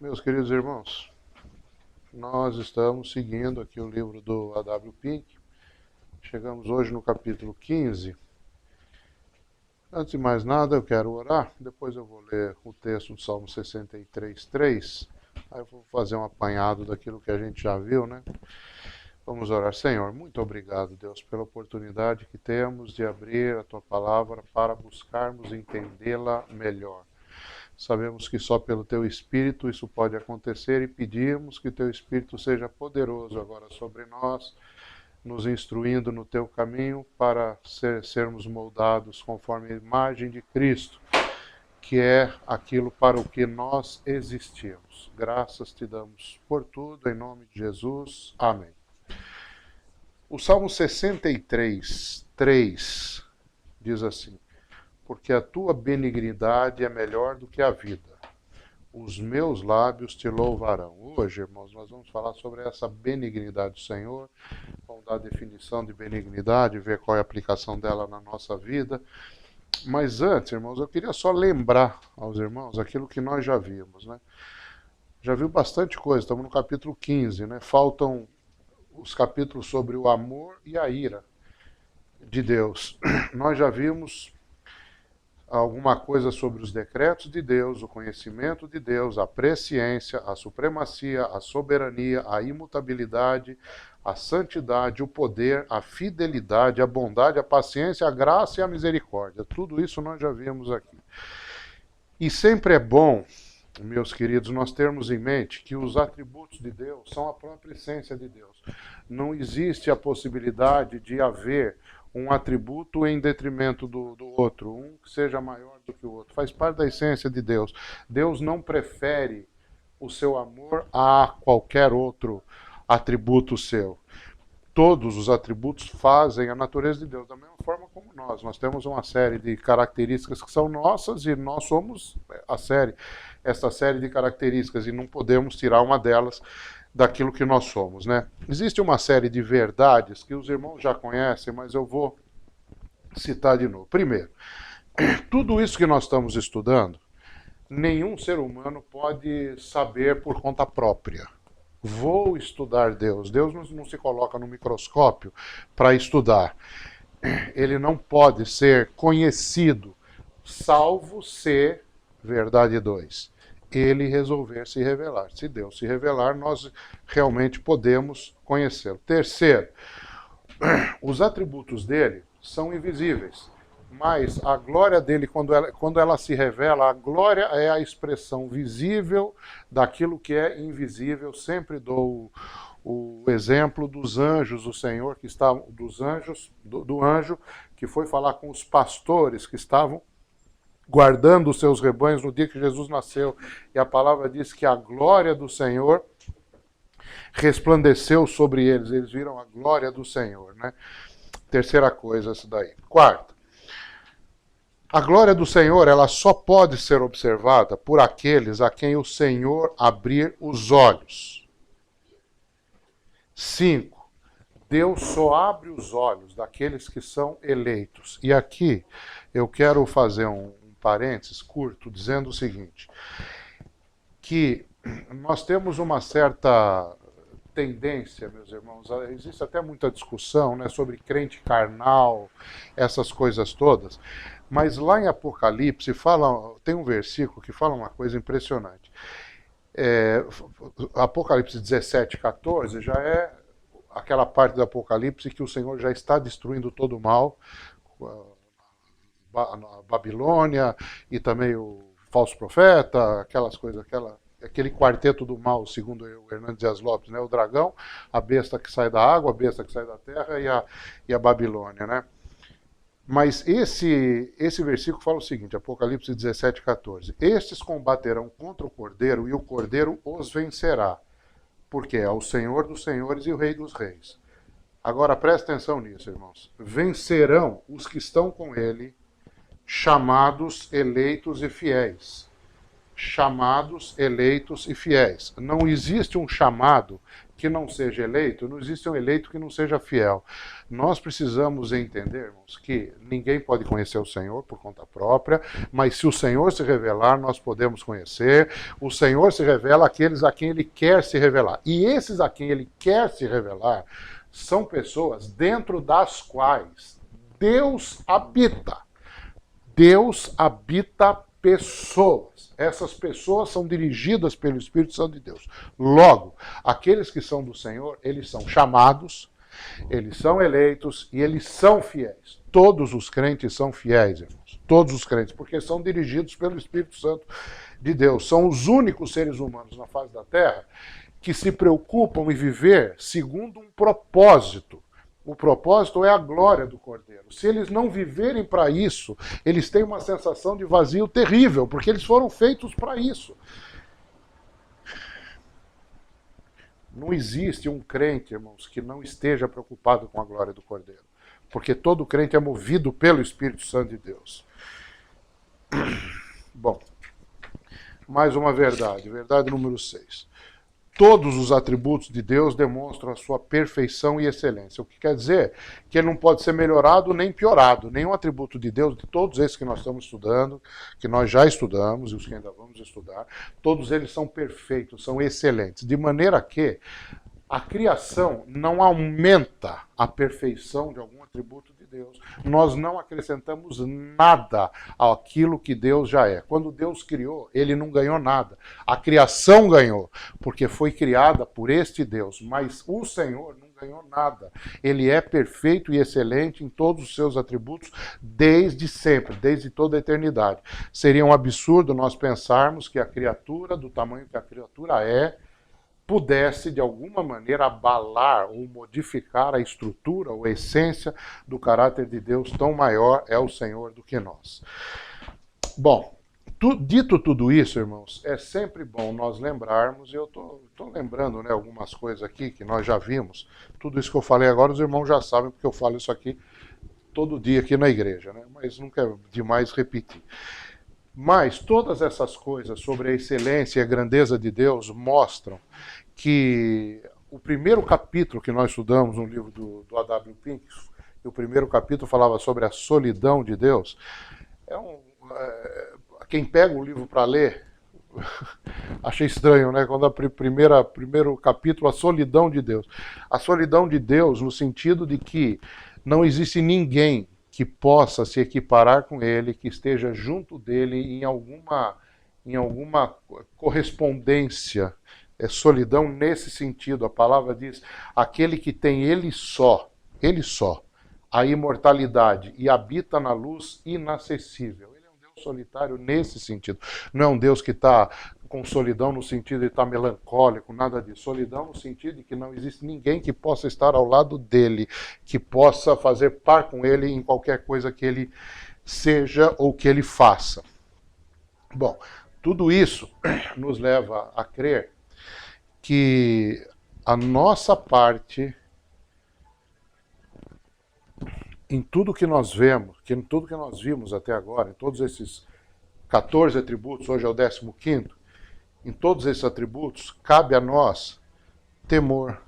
Meus queridos irmãos, nós estamos seguindo aqui o livro do A.W. Pink. Chegamos hoje no capítulo 15. Antes de mais nada, eu quero orar. Depois eu vou ler o texto do Salmo 63:3. Aí eu vou fazer um apanhado daquilo que a gente já viu, né? Vamos orar. Senhor, muito obrigado, Deus, pela oportunidade que temos de abrir a Tua palavra para buscarmos entendê-la melhor. Sabemos que só pelo Teu Espírito isso pode acontecer e pedimos que Teu Espírito seja poderoso agora sobre nós, nos instruindo no Teu caminho para sermos moldados conforme a imagem de Cristo, que é aquilo para o que nós existimos. Graças Te damos por tudo, em nome de Jesus. Amém. O Salmo 63:3 diz assim: porque a tua benignidade é melhor do que a vida. Os meus lábios te louvarão. Hoje, irmãos, nós vamos falar sobre essa benignidade do Senhor. Vamos dar a definição de benignidade, ver qual é a aplicação dela na nossa vida. Mas antes, irmãos, eu queria só lembrar aos irmãos aquilo que nós já vimos, né? Já viu bastante coisa, estamos no capítulo 15, né? Faltam os capítulos sobre o amor e a ira de Deus. Nós já vimos alguma coisa sobre os decretos de Deus, o conhecimento de Deus, a presciência, a supremacia, a soberania, a imutabilidade, a santidade, o poder, a fidelidade, a bondade, a paciência, a graça e a misericórdia. Tudo isso nós já vimos aqui. E sempre é bom, meus queridos, nós termos em mente que os atributos de Deus são a própria essência de Deus. Não existe a possibilidade de haver um atributo em detrimento do outro, um que seja maior do que o outro. Faz parte da essência de Deus. Deus não prefere o seu amor a qualquer outro atributo seu. Todos os atributos fazem a natureza de Deus, da mesma forma como nós. Nós temos uma série de características que são nossas e nós somos essa série de características, e não podemos tirar uma delas daquilo que nós somos, né? Existe uma série de verdades que os irmãos já conhecem, mas eu vou citar de novo. Primeiro, tudo isso que nós estamos estudando, nenhum ser humano pode saber por conta própria. Vou estudar Deus. Deus não se coloca no microscópio para estudar. Ele não pode ser conhecido, salvo se, verdade 2, ele resolver se revelar. Se Deus se revelar, nós realmente podemos conhecê-lo. Terceiro, os atributos dele são invisíveis, mas a glória dele, quando ela se revela, a glória é a expressão visível daquilo que é invisível. Sempre dou o exemplo dos anjos do Senhor, que estavam, dos anjos, do anjo que foi falar com os pastores que estavam guardando os seus rebanhos no dia que Jesus nasceu. E a palavra diz que a glória do Senhor resplandeceu sobre eles. Eles viram a glória do Senhor, né? Terceira coisa, essa daí. Quarta, a glória do Senhor, ela só pode ser observada por aqueles a quem o Senhor abrir os olhos. 5. Deus só abre os olhos daqueles que são eleitos. E aqui eu quero fazer um parênteses curto, dizendo o seguinte, que nós temos uma certa tendência, meus irmãos, existe até muita discussão, né, sobre crente carnal, essas coisas todas, mas lá em Apocalipse tem um versículo que fala uma coisa impressionante. Apocalipse 17:14 já é aquela parte do Apocalipse que o Senhor já está destruindo todo o mal, a Babilônia e também o falso profeta, aquelas coisas, aquele quarteto do mal, segundo o Hernandes Dias Lopes, né? O dragão, a besta que sai da água, a besta que sai da terra e a Babilônia, né? Mas esse versículo fala o seguinte, Apocalipse 17:14. Estes combaterão contra o Cordeiro e o Cordeiro os vencerá, porque é o Senhor dos senhores e o Rei dos reis. Agora presta atenção nisso, irmãos. Vencerão os que estão com ele, chamados, eleitos e fiéis. chamados, eleitos e fiéis. Não existe um chamado que não seja eleito, não existe um eleito que não seja fiel. Nós precisamos entender, irmãos, que ninguém pode conhecer o Senhor por conta própria, mas se o Senhor se revelar, nós podemos conhecer. O Senhor se revela àqueles a quem Ele quer se revelar. E esses a quem Ele quer se revelar são pessoas dentro das quais Deus habita. Deus habita pessoas. Essas pessoas são dirigidas pelo Espírito Santo de Deus. Logo, aqueles que são do Senhor, eles são chamados, eles são eleitos e eles são fiéis. Todos os crentes são fiéis, irmãos. Todos os crentes, porque são dirigidos pelo Espírito Santo de Deus. São os únicos seres humanos na face da Terra que se preocupam em viver segundo um propósito. O propósito é a glória do Cordeiro. Se eles não viverem para isso, eles têm uma sensação de vazio terrível, porque eles foram feitos para isso. Não existe um crente, irmãos, que não esteja preocupado com a glória do Cordeiro, porque todo crente é movido pelo Espírito Santo de Deus. Bom, mais uma verdade, verdade número 6. Todos os atributos de Deus demonstram a sua perfeição e excelência. O que quer dizer que ele não pode ser melhorado nem piorado. Nenhum atributo de Deus, de todos esses que nós estamos estudando, que nós já estudamos e os que ainda vamos estudar, todos eles são perfeitos, são excelentes. De maneira que a criação não aumenta a perfeição de algum atributo de Deus. Nós não acrescentamos nada àquilo que Deus já é. Quando Deus criou, ele não ganhou nada. A criação ganhou, porque foi criada por este Deus. Mas o Senhor não ganhou nada. Ele é perfeito e excelente em todos os seus atributos desde sempre, desde toda a eternidade. Seria um absurdo nós pensarmos que a criatura, do tamanho que a criatura é, pudesse, de alguma maneira, abalar ou modificar a estrutura ou a essência do caráter de Deus. Tão maior é o Senhor do que nós. Bom, dito tudo isso, irmãos, é sempre bom nós lembrarmos, e eu estou lembrando, né, algumas coisas aqui que nós já vimos. Tudo isso que eu falei agora, os irmãos já sabem, porque eu falo isso aqui todo dia aqui na igreja, né? Mas nunca é demais repetir. Mas todas essas coisas sobre a excelência e a grandeza de Deus mostram que o primeiro capítulo que nós estudamos no livro do A.W. Pink, o primeiro capítulo falava sobre a solidão de Deus. Quem pega o livro para ler, achei estranho, né? Quando primeiro capítulo, a solidão de Deus. A solidão de Deus no sentido de que não existe ninguém que possa se equiparar com ele, que esteja junto dele em alguma correspondência. É solidão nesse sentido. A palavra diz, aquele que tem ele só, a imortalidade e habita na luz inacessível. Ele é um Deus solitário nesse sentido. Não é um Deus que está com solidão no sentido de estar melancólico, nada disso. Solidão no sentido de que não existe ninguém que possa estar ao lado dele, que possa fazer par com ele em qualquer coisa que ele seja ou que ele faça. Bom, tudo isso nos leva a crer que a nossa parte em tudo que nós vemos, em tudo que nós vimos até agora, em todos esses 14 atributos, hoje é o 15º, em todos esses atributos, cabe a nós temor.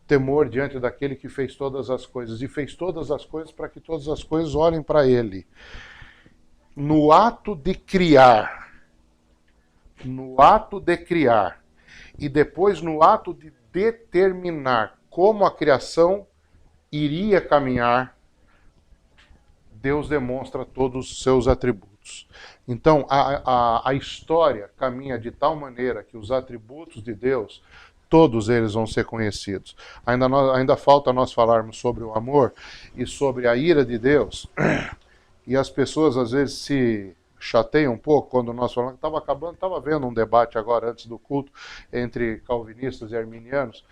Temor diante daquele que fez todas as coisas. E fez todas as coisas para que todas as coisas olhem para ele. No ato de criar, e depois no ato de determinar como a criação iria caminhar, Deus demonstra todos os seus atributos. Então, a história caminha de tal maneira que os atributos de Deus, todos eles vão ser conhecidos. Ainda falta nós falarmos sobre o amor e sobre a ira de Deus. E as pessoas às vezes se chateiam um pouco quando nós falamos que estava vendo um debate agora antes do culto entre calvinistas e arminianos.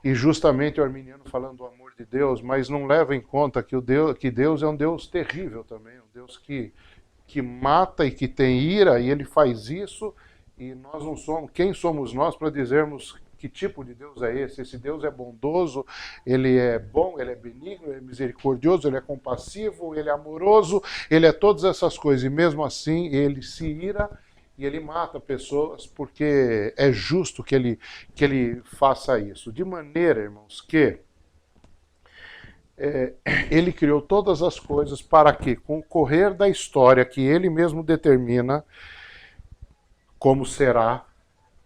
E justamente o arminiano falando do amor de Deus, mas não leva em conta que Deus é um Deus terrível também, um Deus que mata e que tem ira, e ele faz isso, e nós não somos, quem somos nós para dizermos que tipo de Deus é esse? Esse Deus é bondoso, ele é bom, ele é benigno, ele é misericordioso, ele é compassivo, ele é amoroso, ele é todas essas coisas, e mesmo assim ele se ira e ele mata pessoas porque é justo que ele faça isso. De maneira, irmãos, que ele criou todas as coisas para que, com o correr da história que ele mesmo determina como será,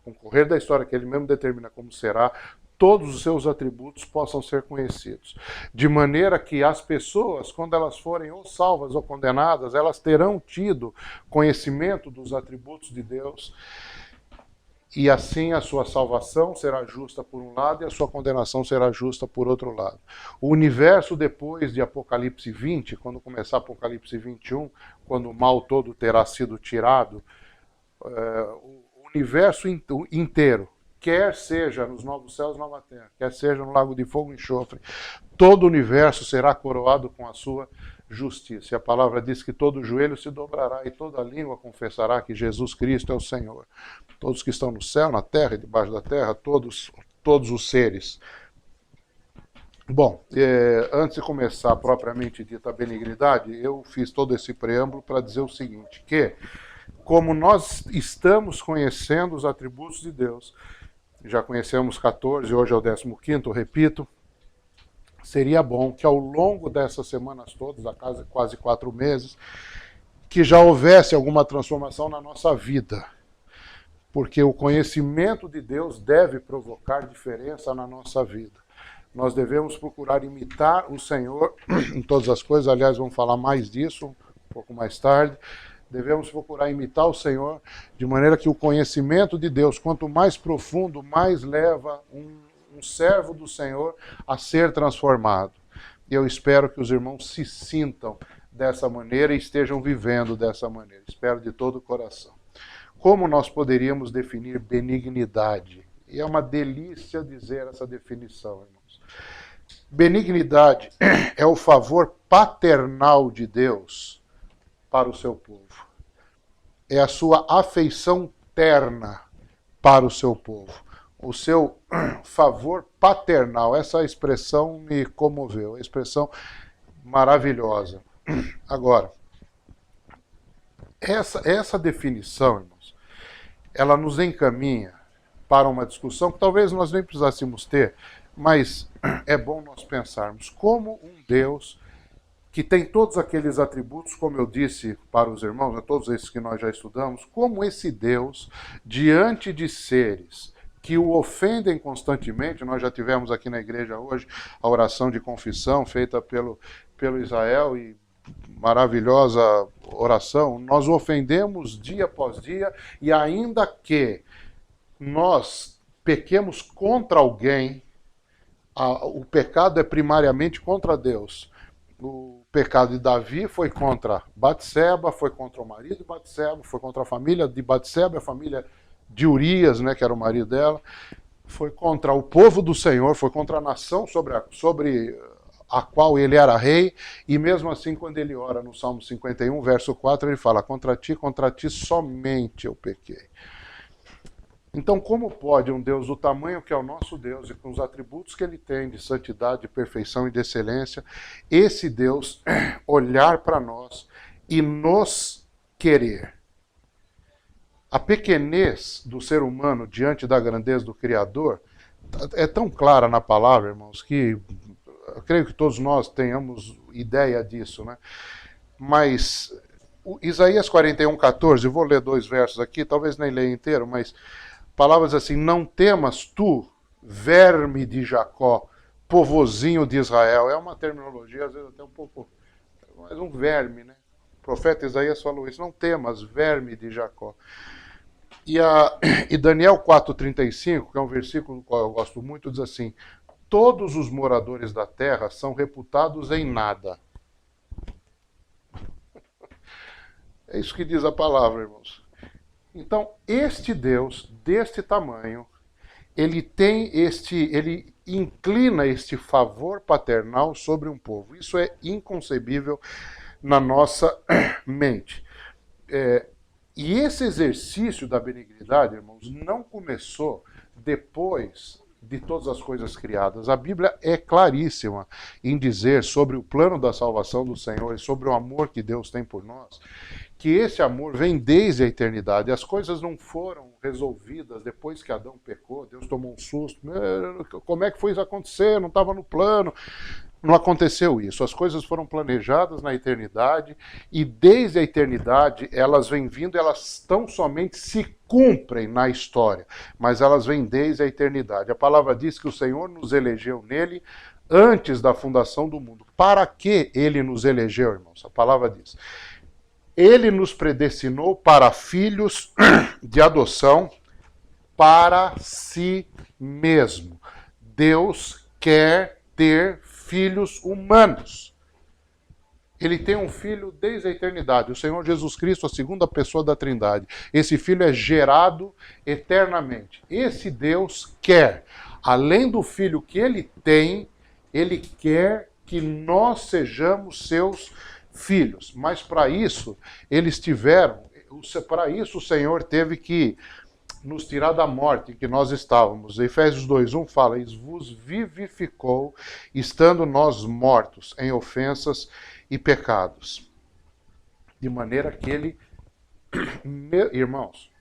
com o correr da história que ele mesmo determina como será, todos os seus atributos possam ser conhecidos. De maneira que as pessoas, quando elas forem ou salvas ou condenadas, elas terão tido conhecimento dos atributos de Deus, e assim a sua salvação será justa por um lado e a sua condenação será justa por outro lado. O universo depois de Apocalipse 20, quando começar Apocalipse 21, quando o mal todo terá sido tirado, o universo inteiro, quer seja nos novos céus e nova terra, quer seja no lago de fogo e enxofre, todo o universo será coroado com a sua justiça. E a palavra diz que todo joelho se dobrará e toda língua confessará que Jesus Cristo é o Senhor. Todos que estão no céu, na terra e debaixo da terra, todos os seres. Bom, antes de começar propriamente dita a benignidade, eu fiz todo esse preâmbulo para dizer o seguinte, que como nós estamos conhecendo os atributos de Deus, já conhecemos 14, hoje é o 15º, repito, seria bom que ao longo dessas semanas todas, a quase 4 meses, que já houvesse alguma transformação na nossa vida. Porque o conhecimento de Deus deve provocar diferença na nossa vida. Nós devemos procurar imitar o Senhor em todas as coisas, aliás, vamos falar mais disso um pouco mais tarde. Devemos procurar imitar o Senhor de maneira que o conhecimento de Deus, quanto mais profundo, mais leva um servo do Senhor a ser transformado. E eu espero que os irmãos se sintam dessa maneira e estejam vivendo dessa maneira. Espero de todo o coração. Como nós poderíamos definir benignidade? E é uma delícia dizer essa definição, irmãos. Benignidade é o favor paternal de Deus para o seu povo. É a sua afeição terna para o seu povo. O seu favor paternal. Essa expressão me comoveu. É uma expressão maravilhosa. Agora, essa definição, irmãos, ela nos encaminha para uma discussão que talvez nós nem precisássemos ter, mas é bom nós pensarmos como um Deus que tem todos aqueles atributos, como eu disse para os irmãos, a todos esses que nós já estudamos, como esse Deus, diante de seres que o ofendem constantemente, nós já tivemos aqui na igreja hoje a oração de confissão feita pelo Israel, e maravilhosa oração, nós o ofendemos dia após dia, e ainda que nós pequemos contra alguém, o pecado é primariamente contra Deus. O pecado de Davi foi contra Batseba, foi contra o marido de Batseba, foi contra a família de Batseba, a família de Urias, né, que era o marido dela, foi contra o povo do Senhor, foi contra a nação sobre a qual ele era rei, e mesmo assim, quando ele ora no Salmo 51, verso 4, ele fala, contra ti somente eu pequei. Então, como pode um Deus do tamanho que é o nosso Deus e com os atributos que ele tem de santidade, de perfeição e de excelência, esse Deus olhar para nós e nos querer? A pequenez do ser humano diante da grandeza do Criador é tão clara na palavra, irmãos, que eu creio que todos nós tenhamos ideia disso, né? Mas Isaías 41:14, eu vou ler 2 versos aqui, talvez nem leia inteiro, mas palavras assim, não temas tu, verme de Jacó, povozinho de Israel. É uma terminologia, às vezes até um pouco, mas um verme, né? O profeta Isaías falou isso, não temas, verme de Jacó. E Daniel 4:35, que é um versículo que eu gosto muito, diz assim, todos os moradores da terra são reputados em nada. É isso que diz a palavra, irmãos. Então, este Deus, deste tamanho, ele inclina este favor paternal sobre um povo. Isso é inconcebível na nossa mente. E esse exercício da benignidade, irmãos, não começou depois de todas as coisas criadas. A Bíblia é claríssima em dizer sobre o plano da salvação do Senhor e sobre o amor que Deus tem por nós, que esse amor vem desde a eternidade. As coisas não foram resolvidas depois que Adão pecou, Deus tomou um susto. Como é que foi isso acontecer? Não estava no plano. Não aconteceu isso. As coisas foram planejadas na eternidade e desde a eternidade elas vêm vindo, elas tão somente se cumprem na história, mas elas vêm desde a eternidade. A palavra diz que o Senhor nos elegeu nele antes da fundação do mundo. Para que ele nos elegeu, irmãos? A palavra diz: ele nos predestinou para filhos de adoção para si mesmo. Deus quer ter filhos humanos. Ele tem um filho desde a eternidade, o Senhor Jesus Cristo, a segunda pessoa da Trindade. Esse filho é gerado eternamente. Esse Deus quer, além do filho que ele tem, ele quer que nós sejamos seus filhos. Mas para isso, para isso o Senhor teve que nos tirar da morte em que nós estávamos. Efésios 2:1 fala: "E vos vivificou, estando nós mortos em ofensas e pecados." De maneira que ele, irmãos,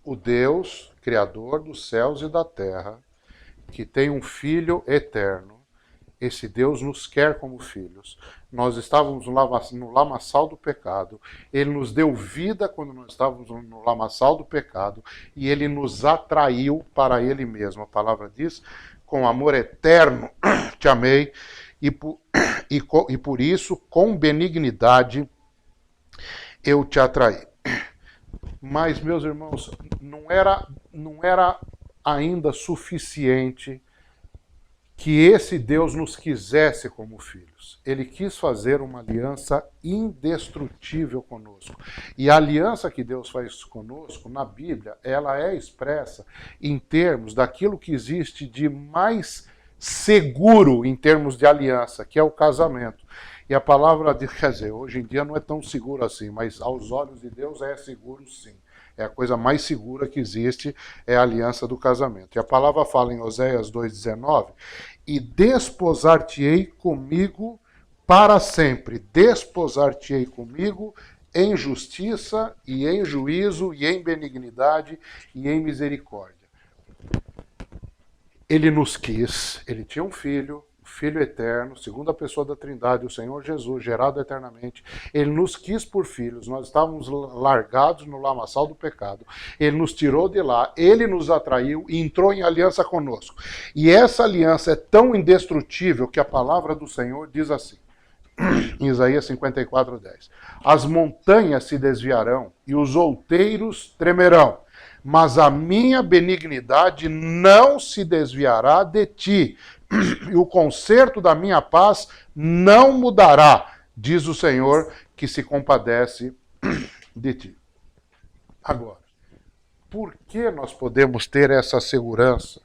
o Deus, Criador dos céus e da terra, que tem um Filho eterno, esse Deus nos quer como filhos. Nós estávamos no lamaçal do pecado. Ele nos deu vida quando nós estávamos no lamaçal do pecado. E ele nos atraiu para ele mesmo. A palavra diz: "Com amor eterno te amei, e por isso, com benignidade, eu te atraí." Mas, meus irmãos, não era ainda suficiente que esse Deus nos quisesse como filhos. Ele quis fazer uma aliança indestrutível conosco. E a aliança que Deus faz conosco, na Bíblia, ela é expressa em termos daquilo que existe de mais seguro em termos de aliança, que é o casamento. E a palavra diz, quer dizer, hoje em dia não é tão seguro assim, mas aos olhos de Deus é seguro sim. É a coisa mais segura que existe, é a aliança do casamento. E a palavra fala em Oséias 2:19, "E desposar-te-ei comigo para sempre. Desposar-te-ei comigo em justiça e em juízo e em benignidade e em misericórdia." Ele nos quis, ele tinha um filho, Filho eterno, segunda pessoa da Trindade, o Senhor Jesus, gerado eternamente. Ele nos quis por filhos, nós estávamos largados no lamaçal do pecado. Ele nos tirou de lá, ele nos atraiu e entrou em aliança conosco. E essa aliança é tão indestrutível que a palavra do Senhor diz assim, em Isaías 54:10, "As montanhas se desviarão e os outeiros tremerão, mas a minha benignidade não se desviará de ti, e o conserto da minha paz não mudará, diz o Senhor, que se compadece de ti." Agora, por que nós podemos ter essa segurança?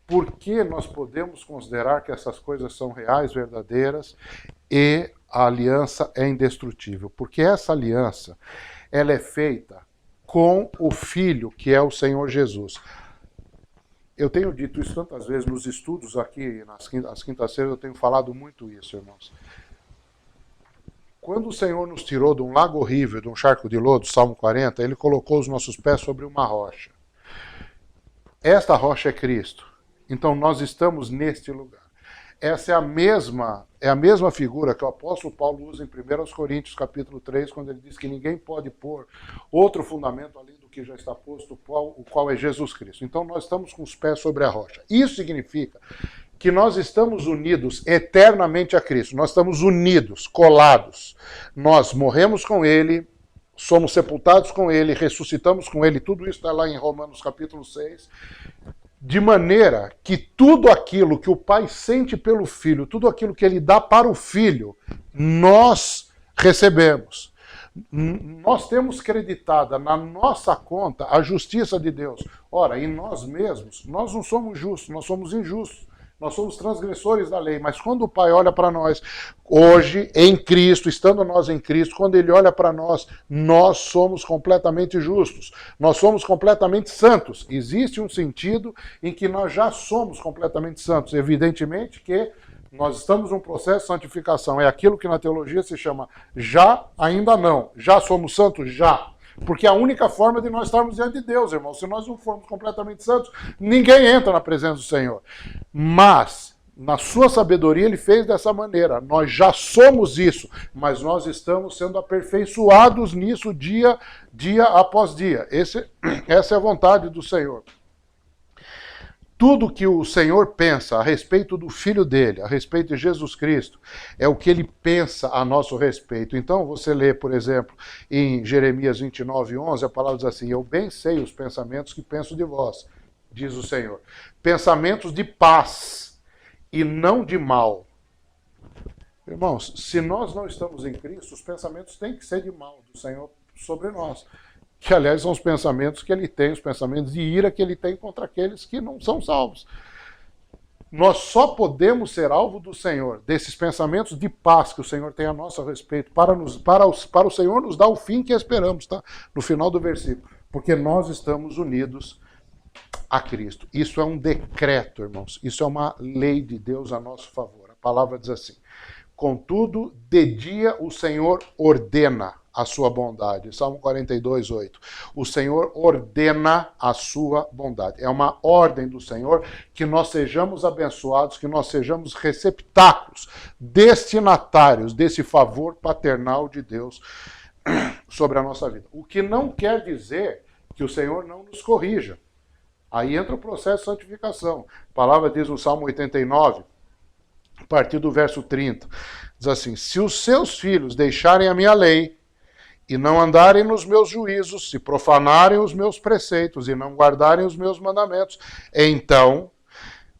Por que nós podemos considerar que essas coisas são reais, verdadeiras, e a aliança é indestrutível? Porque essa aliança, ela é feita com o Filho, que é o Senhor Jesus. Eu tenho dito isso tantas vezes nos estudos aqui, nas quintas-feiras, eu tenho falado muito isso, irmãos. Quando o Senhor nos tirou de um lago horrível, de um charco de lodo, Salmo 40, ele colocou os nossos pés sobre uma rocha. Esta rocha é Cristo. Então nós estamos neste lugar. Essa é a mesma figura que o apóstolo Paulo usa em 1 Coríntios capítulo 3, quando ele diz que ninguém pode pôr outro fundamento além do que já está posto, o qual é Jesus Cristo. Então nós estamos com os pés sobre a rocha. Isso significa que nós estamos unidos eternamente a Cristo. Nós estamos unidos, colados. Nós morremos com Ele, somos sepultados com Ele, ressuscitamos com Ele. Tudo isso está lá em Romanos capítulo 6. De maneira que tudo aquilo que o Pai sente pelo Filho, tudo aquilo que Ele dá para o Filho, nós recebemos. Nós temos creditada na nossa conta a justiça de Deus. Ora, em nós mesmos, nós não somos justos, nós somos injustos. Nós somos transgressores da lei, mas quando o Pai olha para nós, hoje, em Cristo, estando nós em Cristo, quando Ele olha para nós, nós somos completamente justos, nós somos completamente santos. Existe um sentido em que nós já somos completamente santos. Evidentemente que nós estamos num processo de santificação. É aquilo que na teologia se chama já, ainda não. Já somos santos? Já. Porque é a única forma de nós estarmos diante de Deus, irmão. Se nós não formos completamente santos, ninguém entra na presença do Senhor. Mas, na sua sabedoria, Ele fez dessa maneira. Nós já somos isso, mas nós estamos sendo aperfeiçoados nisso dia após dia. Essa é a vontade do Senhor. Tudo que o Senhor pensa a respeito do Filho dele, a respeito de Jesus Cristo, é o que ele pensa a nosso respeito. Então, você lê, por exemplo, em Jeremias 29:11, a palavra diz assim: eu bem sei os pensamentos que penso de vós, diz o Senhor. Pensamentos de paz e não de mal. Irmãos, se nós não estamos em Cristo, os pensamentos têm que ser de mal do Senhor sobre nós. Que, aliás, são os pensamentos que ele tem, os pensamentos de ira que ele tem contra aqueles que não são salvos. Nós só podemos ser alvo do Senhor, desses pensamentos de paz que o Senhor tem a nosso respeito, para o Senhor nos dar o fim que esperamos, tá? No final do versículo. Porque nós estamos unidos a Cristo. Isso é um decreto, irmãos. Isso é uma lei de Deus a nosso favor. A palavra diz assim: contudo, de dia o Senhor ordena a sua bondade. Salmo 42:8. O Senhor ordena a sua bondade. É uma ordem do Senhor que nós sejamos abençoados, que nós sejamos receptáculos, destinatários desse favor paternal de Deus sobre a nossa vida. O que não quer dizer que o Senhor não nos corrija. Aí entra o processo de santificação. A palavra diz no Salmo 89, a partir do verso 30, diz assim: se os seus filhos deixarem a minha lei e não andarem nos meus juízos, se profanarem os meus preceitos e não guardarem os meus mandamentos, então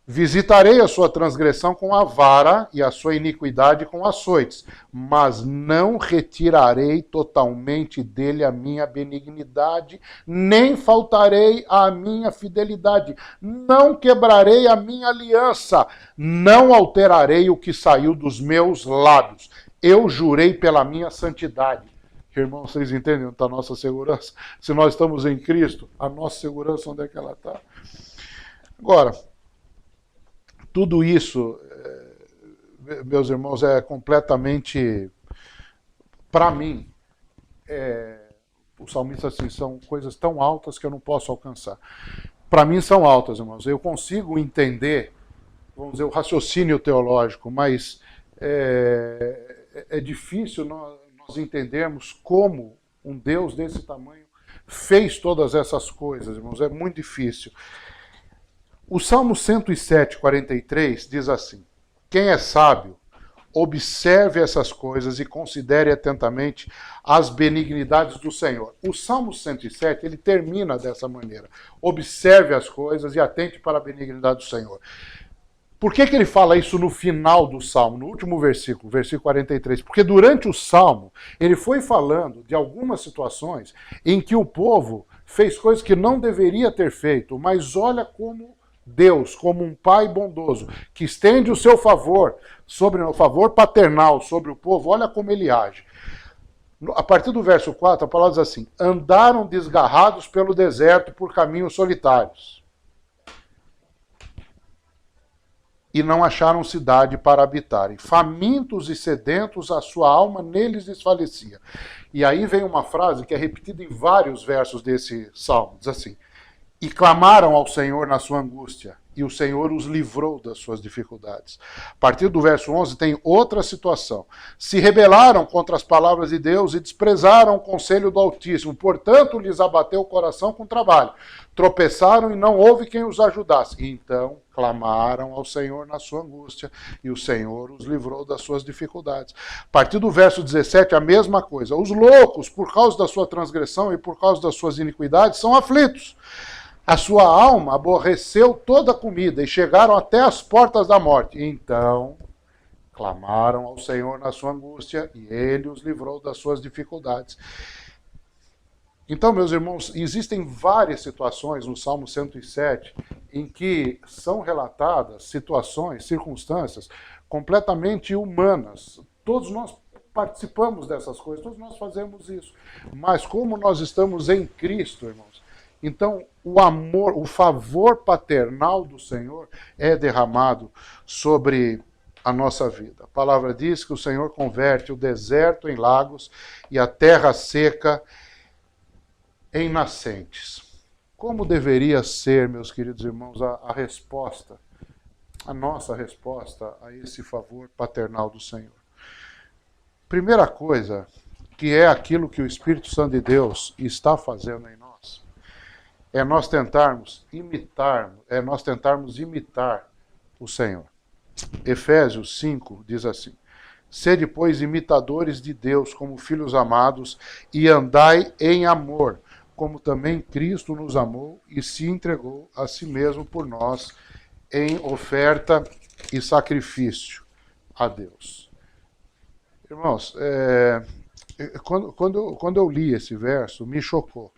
visitarei a sua transgressão com a vara e a sua iniquidade com açoites, mas não retirarei totalmente dele a minha benignidade, nem faltarei à minha fidelidade, não quebrarei a minha aliança, não alterarei o que saiu dos meus lábios. Eu jurei pela minha santidade. Irmãos, vocês entendem onde está a nossa segurança? Se nós estamos em Cristo, a nossa segurança, onde é que ela está? Agora, tudo isso, meus irmãos, é completamente, para mim, o salmista assim, são coisas tão altas que eu não posso alcançar. Para mim são altas, irmãos. Eu consigo entender, vamos dizer, o raciocínio teológico, mas é difícil nós entendermos como um Deus desse tamanho fez todas essas coisas, irmãos. É muito difícil. O Salmo 107:43 diz assim: quem é sábio, observe essas coisas e considere atentamente as benignidades do Senhor. O Salmo 107, ele termina dessa maneira: observe as coisas e atente para a benignidade do Senhor. Por que ele fala isso no final do Salmo, no último versículo, versículo 43? Porque durante o Salmo, ele foi falando de algumas situações em que o povo fez coisas que não deveria ter feito, mas olha como Deus, como um pai bondoso, que estende o seu favor, o favor paternal sobre o povo, olha como ele age. A partir do verso 4, a palavra diz assim: andaram desgarrados pelo deserto por caminhos solitários, e não acharam cidade para habitarem. Famintos e sedentos, a sua alma neles desfalecia. E aí vem uma frase que é repetida em vários versos desse salmo. Diz assim: e clamaram ao Senhor na sua angústia, e o Senhor os livrou das suas dificuldades. A partir do verso 11 tem outra situação. Se rebelaram contra as palavras de Deus e desprezaram o conselho do Altíssimo, portanto lhes abateu o coração com trabalho. Tropeçaram e não houve quem os ajudasse. E então clamaram ao Senhor na sua angústia, e o Senhor os livrou das suas dificuldades. A partir do verso 17, a mesma coisa. Os loucos, por causa da sua transgressão e por causa das suas iniquidades, são aflitos. A sua alma aborreceu toda a comida e chegaram até as portas da morte. Então clamaram ao Senhor na sua angústia, e ele os livrou das suas dificuldades. Então, meus irmãos, existem várias situações no Salmo 107 em que são relatadas situações, circunstâncias completamente humanas. Todos nós participamos dessas coisas, todos nós fazemos isso. Mas como nós estamos em Cristo, irmãos, então o amor, o favor paternal do Senhor é derramado sobre a nossa vida. A palavra diz que o Senhor converte o deserto em lagos e a terra seca em nascentes. Como deveria ser, meus queridos irmãos, a resposta, a nossa resposta a esse favor paternal do Senhor? Primeira coisa, que é aquilo que o Espírito Santo de Deus está fazendo em nós, é nós tentarmos imitar o Senhor. Efésios 5 diz assim: sede, pois, imitadores de Deus como filhos amados e andai em amor, como também Cristo nos amou e se entregou a si mesmo por nós em oferta e sacrifício a Deus. Irmãos, quando eu li esse verso, me chocou.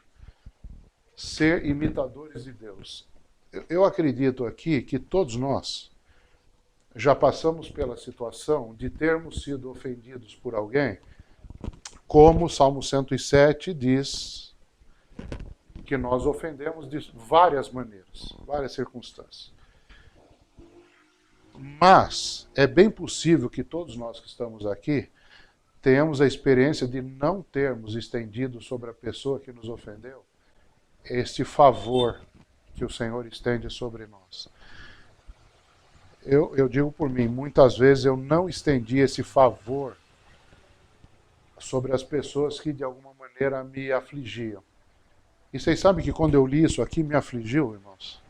Ser imitadores de Deus. Eu acredito aqui que todos nós já passamos pela situação de termos sido ofendidos por alguém, como o Salmo 107 diz que nós ofendemos de várias maneiras, várias circunstâncias. Mas é bem possível que todos nós que estamos aqui tenhamos a experiência de não termos estendido sobre a pessoa que nos ofendeu este favor que o Senhor estende sobre nós. Eu digo por mim, muitas vezes eu não estendi esse favor sobre as pessoas que de alguma maneira me afligiam. E vocês sabem que quando eu li isso aqui me afligiu, irmãos?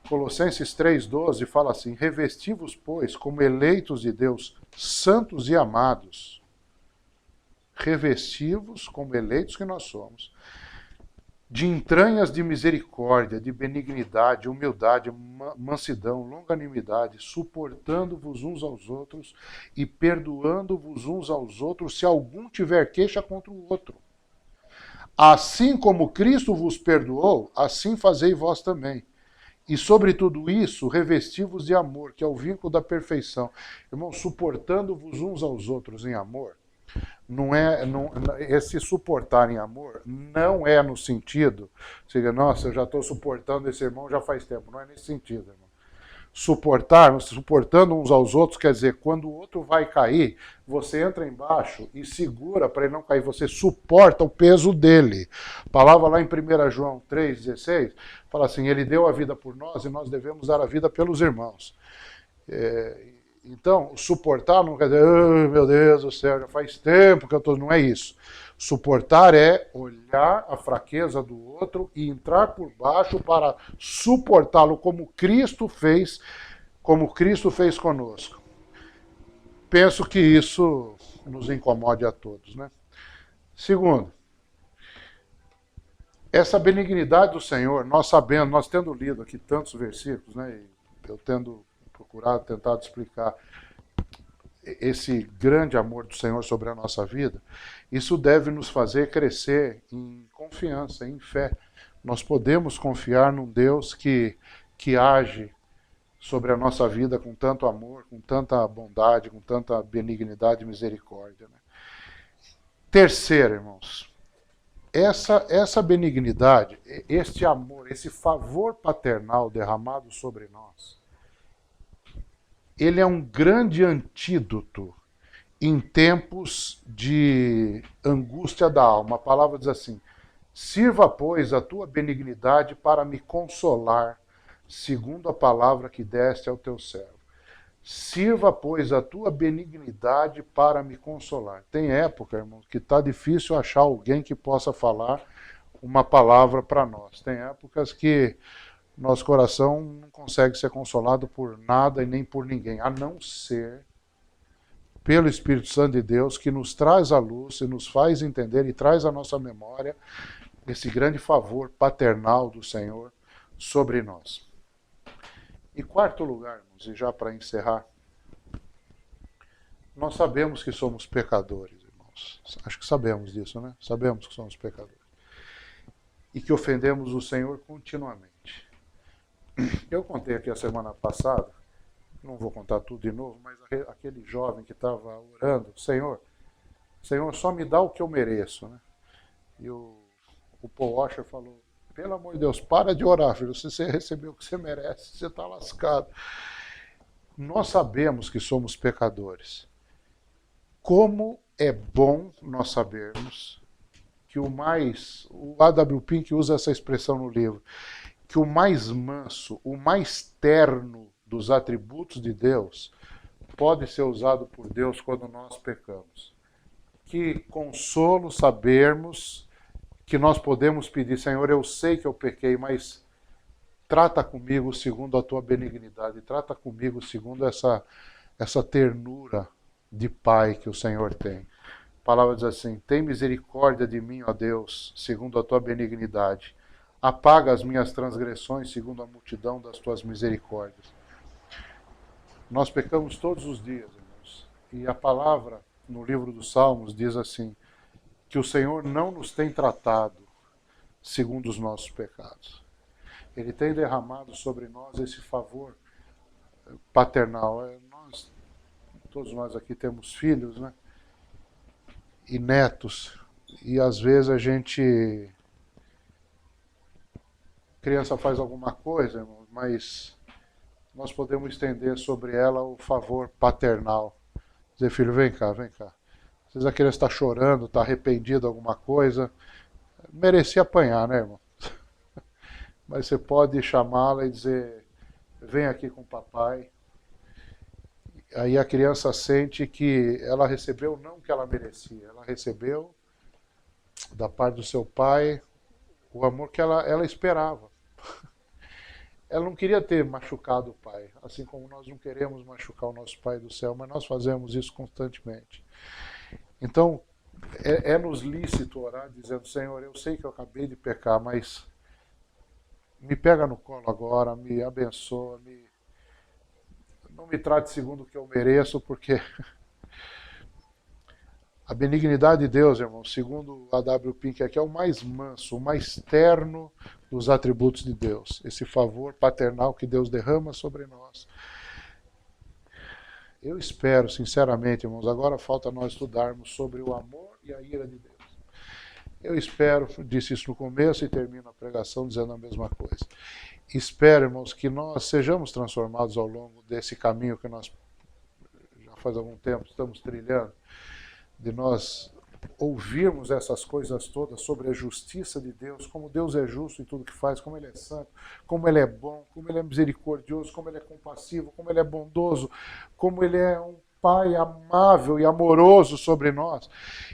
Colossenses 3,12 fala assim: revesti-vos, pois, como eleitos de Deus, santos e amados. Revesti-vos como eleitos que nós somos, de entranhas de misericórdia, de benignidade, humildade, mansidão, longanimidade, suportando-vos uns aos outros e perdoando-vos uns aos outros, se algum tiver queixa contra o outro. Assim como Cristo vos perdoou, assim fazei vós também. E sobre tudo isso, revesti-vos de amor, que é o vínculo da perfeição. Irmãos, suportando-vos uns aos outros em amor, esse suportar em amor não é no sentido, nossa, eu já estou suportando esse irmão já faz tempo. Não é nesse sentido, irmão. Suportando uns aos outros, quer dizer, quando o outro vai cair, você entra embaixo e segura para ele não cair, você suporta o peso dele. A palavra lá em 1 João 3,16 fala assim: ele deu a vida por nós e nós devemos dar a vida pelos irmãos. Então, suportar não quer dizer, oh, meu Deus do céu, já faz tempo que eu estou... Não é isso. Suportar é olhar a fraqueza do outro e entrar por baixo para suportá-lo como Cristo fez conosco. Penso que isso nos incomode a todos, né? Segundo, essa benignidade do Senhor, nós sabendo, nós tendo lido aqui tantos versículos, né? E eu tendo procurado, tentado explicar esse grande amor do Senhor sobre a nossa vida, isso deve nos fazer crescer em confiança, em fé. Nós podemos confiar num Deus que age sobre a nossa vida com tanto amor, com tanta bondade, com tanta benignidade e misericórdia, né? Terceiro, irmãos, essa benignidade, este amor, esse favor paternal derramado sobre nós, ele é um grande antídoto em tempos de angústia da alma. A palavra diz assim: sirva, pois, a tua benignidade para me consolar, segundo a palavra que deste ao teu servo. Sirva, pois, a tua benignidade para me consolar. Tem época, irmãos, que está difícil achar alguém que possa falar uma palavra para nós. Tem épocas que nosso coração não consegue ser consolado por nada e nem por ninguém, a não ser pelo Espírito Santo de Deus, que nos traz a luz e nos faz entender e traz à nossa memória esse grande favor paternal do Senhor sobre nós. Em quarto lugar, irmãos, e já para encerrar, nós sabemos que somos pecadores, irmãos. Acho que sabemos disso, né? Sabemos que somos pecadores. e que ofendemos o Senhor continuamente. Eu contei aqui a semana passada, não vou contar tudo de novo, mas aquele jovem que estava orando, Senhor, só me dá o que eu mereço, né? E o Paul Washer falou, pelo amor de Deus, para de orar, filho, se você recebeu o que você merece, você está lascado. Nós sabemos que somos pecadores. Como é bom nós sabermos que o A.W. Pink usa essa expressão no livro, que o mais manso, o mais terno dos atributos de Deus pode ser usado por Deus quando nós pecamos. Que consolo sabermos que nós podemos pedir, Senhor, eu sei que eu pequei, mas trata comigo segundo a tua benignidade, trata comigo segundo essa ternura de Pai que o Senhor tem. A palavra diz assim, tem misericórdia de mim, ó Deus, segundo a tua benignidade. Apaga as minhas transgressões segundo a multidão das tuas misericórdias. Nós pecamos todos os dias, irmãos. E a palavra no livro dos Salmos diz assim, que o Senhor não nos tem tratado segundo os nossos pecados. Ele tem derramado sobre nós esse favor paternal. Todos nós aqui temos filhos, né? E netos. E às vezes a criança faz alguma coisa, irmãos, mas nós podemos estender sobre ela o favor paternal. Dizer, filho, vem cá, vem cá. Às vezes a criança está chorando, está arrependida de alguma coisa. Merecia apanhar, né, irmão? Mas você pode chamá-la e dizer, vem aqui com o papai. Aí a criança sente que ela recebeu não o que ela merecia. Ela recebeu, da parte do seu pai, o amor que ela esperava. Ela não queria ter machucado o pai, assim como nós não queremos machucar o nosso Pai do céu, mas nós fazemos isso constantemente. Então, é-nos lícito orar dizendo, Senhor, eu sei que eu acabei de pecar, mas me pega no colo agora, me abençoa, não me trate segundo o que eu mereço, porque a benignidade de Deus, irmão, segundo A.W. Pink aqui, é o mais manso, o mais terno dos atributos de Deus. Esse favor paternal que Deus derrama sobre nós. Eu espero, sinceramente, irmãos, agora falta nós estudarmos sobre o amor e a ira de Deus. Eu espero, disse isso no começo e termino a pregação dizendo a mesma coisa. Espero, irmãos, que nós sejamos transformados ao longo desse caminho que nós já faz algum tempo estamos trilhando, de nós ouvirmos essas coisas todas sobre a justiça de Deus, como Deus é justo em tudo que faz, como Ele é santo, como Ele é bom, como Ele é misericordioso, como Ele é compassivo, como Ele é bondoso, como Ele é um Pai amável e amoroso sobre nós.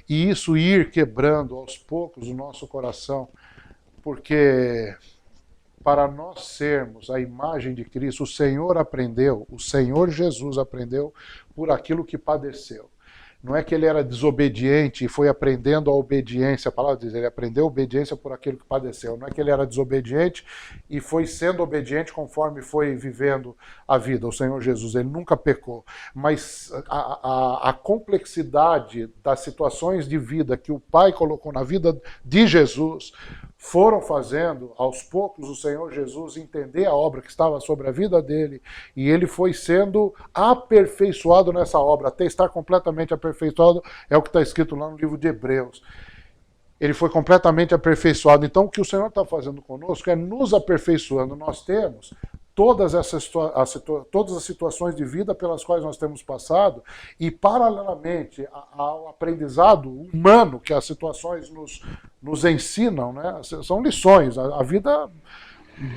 E isso ir quebrando aos poucos o nosso coração, porque para nós sermos a imagem de Cristo, o Senhor Jesus aprendeu por aquilo que padeceu. Não é que ele era desobediente e foi aprendendo a obediência, a palavra diz, ele aprendeu a obediência por aquilo que padeceu. Não é que ele era desobediente e foi sendo obediente conforme foi vivendo a vida. O Senhor Jesus, ele nunca pecou. Mas a complexidade das situações de vida que o Pai colocou na vida de Jesus foram fazendo, aos poucos, o Senhor Jesus entender a obra que estava sobre a vida dele, e ele foi sendo aperfeiçoado nessa obra, até estar completamente aperfeiçoado, é o que está escrito lá no livro de Hebreus. Ele foi completamente aperfeiçoado. Então, o que o Senhor está fazendo conosco é nos aperfeiçoando. Nós temos todas as situações de vida pelas quais nós temos passado, e paralelamente ao aprendizado humano que as situações nos ensinam, né? São lições, a vida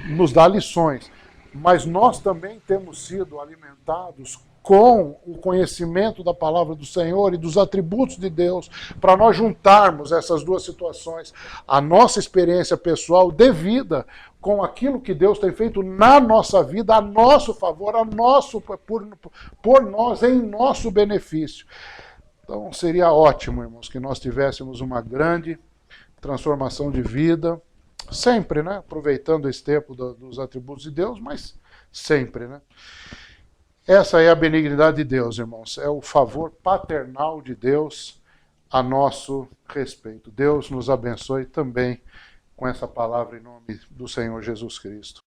nos dá lições, mas nós também temos sido alimentados com o conhecimento da palavra do Senhor e dos atributos de Deus, para nós juntarmos essas duas situações, a nossa experiência pessoal de vida com aquilo que Deus tem feito na nossa vida, a nosso favor, por nós, em nosso benefício. Então seria ótimo, irmãos, que nós tivéssemos uma grande transformação de vida, sempre, né? Aproveitando esse tempo dos atributos de Deus, mas sempre, né? Essa é a benignidade de Deus, irmãos. É o favor paternal de Deus a nosso respeito. Deus nos abençoe também com essa palavra em nome do Senhor Jesus Cristo.